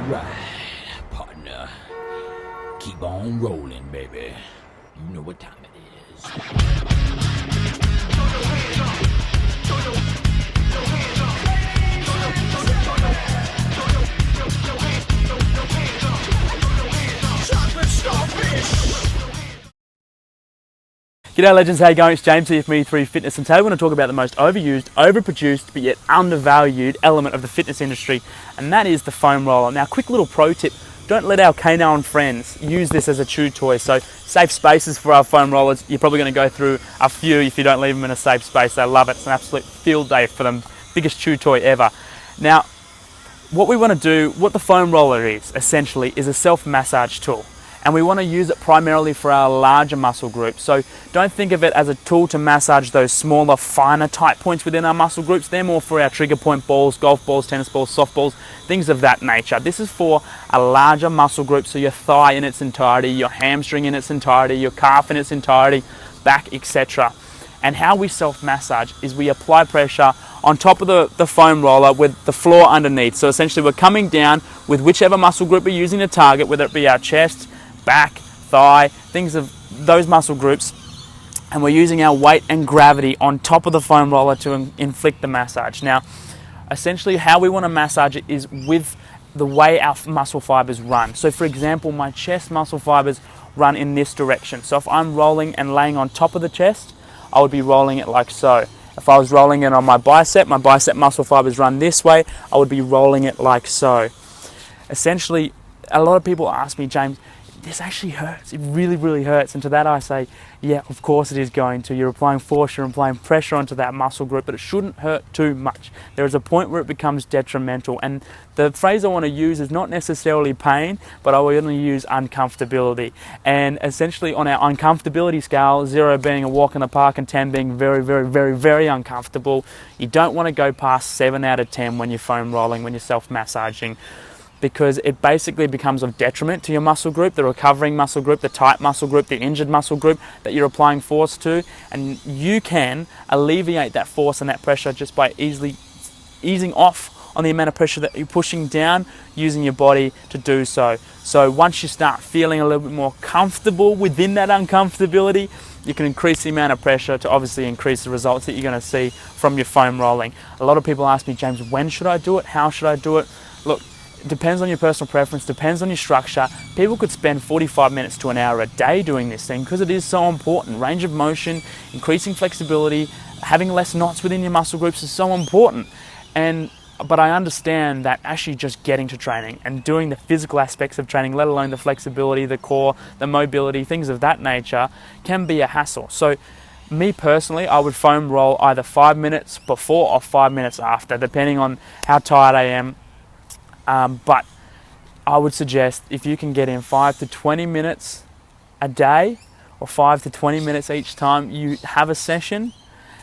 Alright, partner. Keep on rolling, baby. You know what time it is. G'day legends, how you going? It's James here from E3 Fitness, and today we're going to talk about the most overused, overproduced, but yet undervalued element of the fitness industry, and that is the foam roller. Now, quick little pro tip, don't let our canine friends use this as a chew toy. So, safe spaces for our foam rollers. You're probably going to go through a few if you don't leave them in a safe space. They love it. It's an absolute field day for them. Biggest chew toy ever. Now, what we want to do, what the foam roller is, essentially, is a self-massage tool. And we want to use it primarily for our larger muscle groups. So don't think of it as a tool to massage those smaller, finer tight points within our muscle groups. They're more for our trigger point balls, golf balls, tennis balls, softballs, things of that nature. This is for a larger muscle group, so your thigh in its entirety, your hamstring in its entirety, your calf in its entirety, back, etc. And how we self-massage is we apply pressure on top of the foam roller with the floor underneath. So essentially we're coming down with whichever muscle group we're using to target, whether it be our chest, back, thigh, things of those muscle groups, and we're using our weight and gravity on top of the foam roller to inflict the massage. Now, essentially how we want to massage it is with the way our muscle fibers run. So for example, my chest muscle fibers run in this direction. So if I'm rolling and laying on top of the chest, I would be rolling it like so. If I was rolling it on my bicep muscle fibers run this way, I would be rolling it like so. Essentially, a lot of people ask me, James, this actually hurts. It really, really hurts. And to that I say, yeah, of course it is going to. You're applying force, you're applying pressure onto that muscle group, but it shouldn't hurt too much. There is a point where it becomes detrimental. And the phrase I want to use is not necessarily pain, but I want to use uncomfortability. And essentially on our uncomfortability scale, 0 being a walk in the park and 10 being very, very, very, very uncomfortable, you don't want to go past 7 out of 10 when you're foam rolling, when you're self-massaging, because it basically becomes of detriment to your muscle group, the recovering muscle group, the tight muscle group, the injured muscle group that you're applying force to. And you can alleviate that force and that pressure just by easily easing off on the amount of pressure that you're pushing down, using your body to do so. So once you start feeling a little bit more comfortable within that uncomfortability, you can increase the amount of pressure to obviously increase the results that you're going to see from your foam rolling. A lot of people ask me, James, when should I do it? How should I do it? Look, it depends on your personal preference, depends on your structure. People could spend 45 minutes to an hour a day doing this thing because it is so important. Range of motion, increasing flexibility, having less knots within your muscle groups is so important. But I understand that actually just getting to training and doing the physical aspects of training, let alone the flexibility, the core, the mobility, things of that nature, can be a hassle. So me personally, I would foam roll either 5 minutes before or 5 minutes after, depending on how tired I am. But I would suggest if you can get in 5 to 20 minutes a day, or 5 to 20 minutes each time you have a session,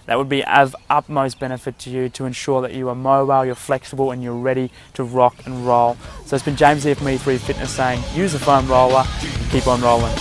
that would be of utmost benefit to you to ensure that you are mobile, you're flexible, and you're ready to rock and roll. So it's been James here from E3 Fitness saying, use a foam roller and keep on rolling.